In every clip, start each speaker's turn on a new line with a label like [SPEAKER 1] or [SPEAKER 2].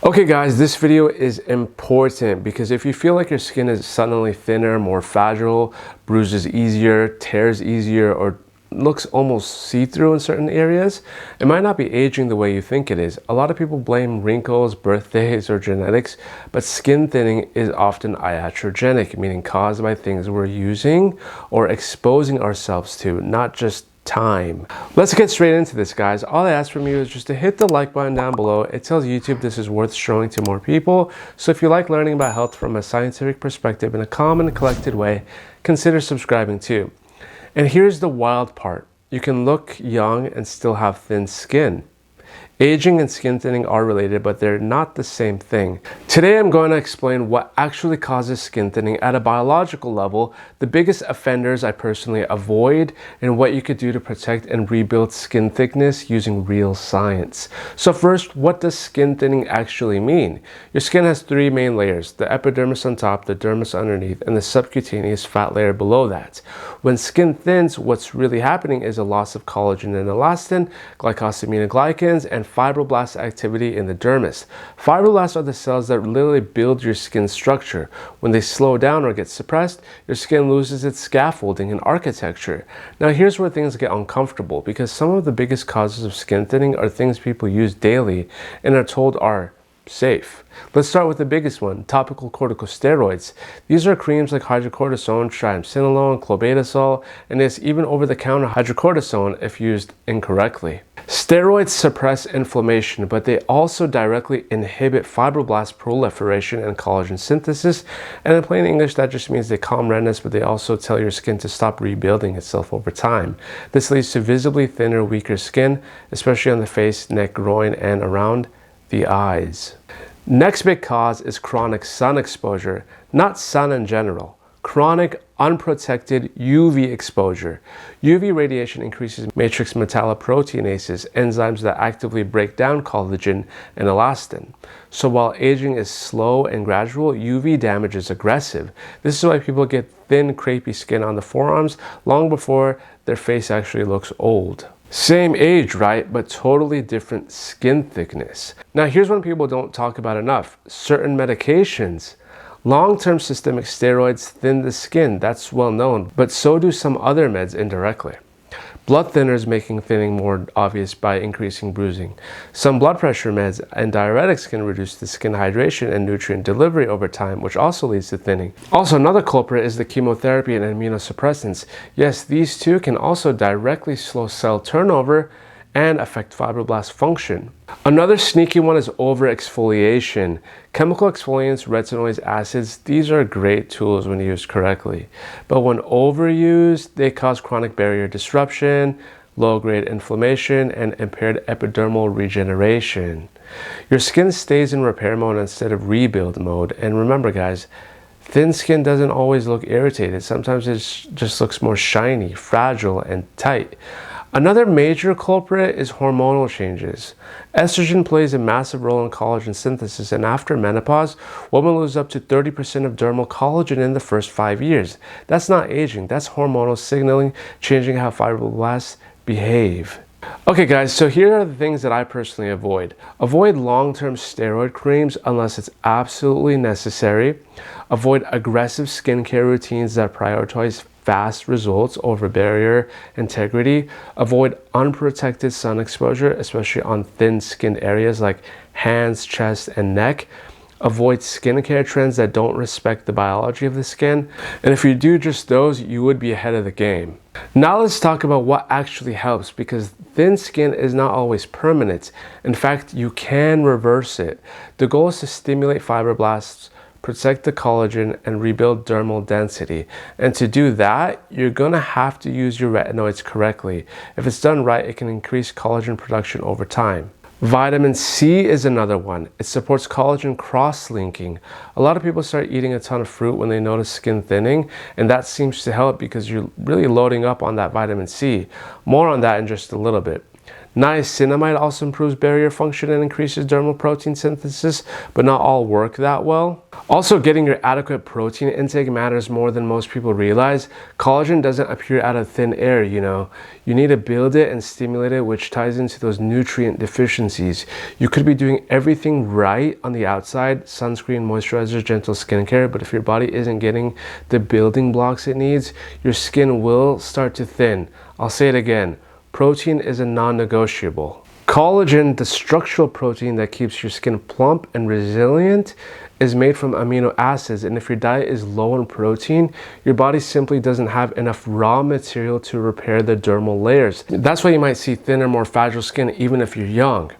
[SPEAKER 1] Okay guys, this video is important because if you feel like your skin is suddenly thinner, more fragile, bruises easier, tears easier, or looks almost see-through in certain areas, it might not be aging the way you think it is. A lot of people blame wrinkles, birthdays, or genetics, but skin thinning is often iatrogenic, meaning caused by things we're using or exposing ourselves to, not just time. Let's get straight into this, guys. All I ask from you is just to hit the like button down below. It tells YouTube this is worth showing to more people. So if you like learning about health from a scientific perspective in a calm and collected way, consider subscribing too. And here's the wild part. You can look young and still have thin skin. Aging and skin thinning are related, but they're not the same thing. Today I'm going to explain what actually causes skin thinning at a biological level, the biggest offenders I personally avoid, and what you could do to protect and rebuild skin thickness using real science. So first, what does skin thinning actually mean? Your skin has three main layers: the epidermis on top, the dermis underneath, and the subcutaneous fat layer below that. When skin thins, what's really happening is a loss of collagen and elastin, glycosaminoglycans, and fibroblast activity in the dermis. Fibroblasts are the cells that literally build your skin structure. When they slow down or get suppressed, your skin loses its scaffolding and architecture. Now here's where things get uncomfortable, because some of the biggest causes of skin thinning are things people use daily and are told are safe. Let's start with the biggest one: topical corticosteroids. These are creams like hydrocortisone, triamcinolone, clobetasol, and it's even over-the-counter hydrocortisone if used incorrectly. Steroids suppress inflammation, but they also directly inhibit fibroblast proliferation and collagen synthesis. And in plain English, that just means they calm redness, but they also tell your skin to stop rebuilding itself over time. This leads to visibly thinner, weaker skin, especially on the face, neck, groin, and around the eyes. Next big cause is chronic sun exposure, not sun in general. Chronic, unprotected UV exposure. UV radiation increases matrix metalloproteinases, enzymes that actively break down collagen and elastin. So while aging is slow and gradual, UV damage is aggressive. This is why people get thin, crepey skin on the forearms long before their face actually looks old. Same age, right? But totally different skin thickness. Now here's one people don't talk about enough: certain medications. Long-term systemic steroids thin the skin, that's well known, but so do some other meds indirectly. Blood thinners making thinning more obvious by increasing bruising. Some blood pressure meds and diuretics can reduce the skin hydration and nutrient delivery over time, which also leads to thinning. Also, another culprit is the chemotherapy and immunosuppressants. Yes, these two can also directly slow cell turnover and affect fibroblast function. Another sneaky one is over-exfoliation. Chemical exfoliants, retinoids, acids, these are great tools when used correctly. But when overused, they cause chronic barrier disruption, low-grade inflammation, and impaired epidermal regeneration. Your skin stays in repair mode instead of rebuild mode. And remember, guys, thin skin doesn't always look irritated. Sometimes it just looks more shiny, fragile, and tight. Another major culprit is hormonal changes. Estrogen plays a massive role in collagen synthesis, and after menopause, women lose up to 30% of dermal collagen in the first 5 years. That's not aging, that's hormonal signaling, changing how fibroblasts behave. Okay guys, so here are the things that I personally avoid. Avoid long-term steroid creams unless it's absolutely necessary. Avoid aggressive skincare routines that prioritize fast results over barrier integrity. Avoid unprotected sun exposure, especially on thin skinned areas like hands, chest, and neck. Avoid skincare trends that don't respect the biology of the skin. And if you do just those, you would be ahead of the game. Now let's talk about what actually helps, because thin skin is not always permanent. In fact, you can reverse it. The goal is to stimulate fibroblasts, protect the collagen, and rebuild dermal density. And to do that, you're gonna have to use your retinoids correctly. If it's done right, it can increase collagen production over time. Vitamin C is another one. It supports collagen cross-linking. A lot of people start eating a ton of fruit when they notice skin thinning, and that seems to help because you're really loading up on that vitamin C. More on that in just a little bit. Niacinamide also improves barrier function and increases dermal protein synthesis, but not all work that well. Also, getting your adequate protein intake matters more than most people realize. Collagen doesn't appear out of thin air, you know. You need to build it and stimulate it, which ties into those nutrient deficiencies. You could be doing everything right on the outside, sunscreen, moisturizer, gentle skincare, but if your body isn't getting the building blocks it needs, your skin will start to thin. I'll say it again. Protein is a non-negotiable. Collagen, the structural protein that keeps your skin plump and resilient, is made from amino acids, and if your diet is low in protein, your body simply doesn't have enough raw material to repair the dermal layers. That's why you might see thinner, more fragile skin even if you're young.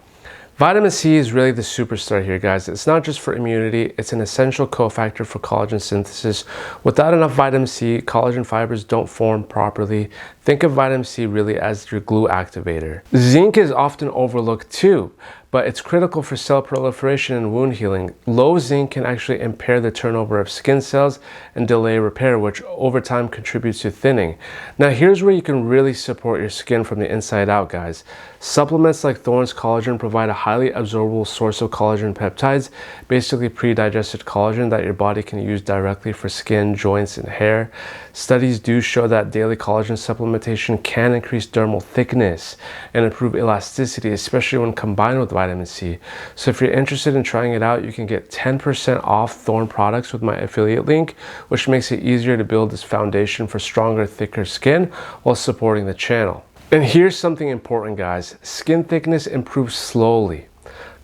[SPEAKER 1] Vitamin C is really the superstar here, guys. It's not just for immunity, it's an essential cofactor for collagen synthesis. Without enough vitamin C, collagen fibers don't form properly. Think of vitamin C really as your glue activator. Zinc is often overlooked too, but it's critical for cell proliferation and wound healing. Low zinc can actually impair the turnover of skin cells and delay repair, which over time contributes to thinning. Now here's where you can really support your skin from the inside out, guys. Supplements like Thorne's Collagen provide a highly absorbable source of collagen peptides, basically pre-digested collagen that your body can use directly for skin, joints, and hair. Studies do show that daily collagen supplementation can increase dermal thickness and improve elasticity, especially when combined with vitamin C. So if you're interested in trying it out, you can get 10% off Thorne products with my affiliate link, which makes it easier to build this foundation for stronger, thicker skin while supporting the channel. And here's something important, guys. Skin thickness improves slowly.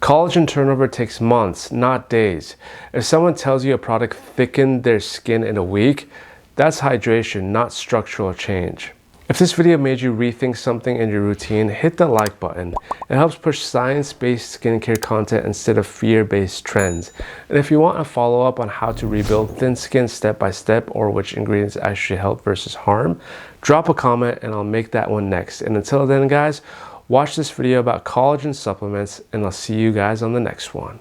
[SPEAKER 1] Collagen turnover takes months, not days. If someone tells you a product thickened their skin in a week, that's hydration, not structural change. If this video made you rethink something in your routine, hit the like button. It helps push science-based skincare content instead of fear-based trends. And if you want a follow-up on how to rebuild thin skin step by step, or which ingredients actually help versus harm, drop a comment and I'll make that one next. And until then, guys, watch this video about collagen supplements, and I'll see you guys on the next one.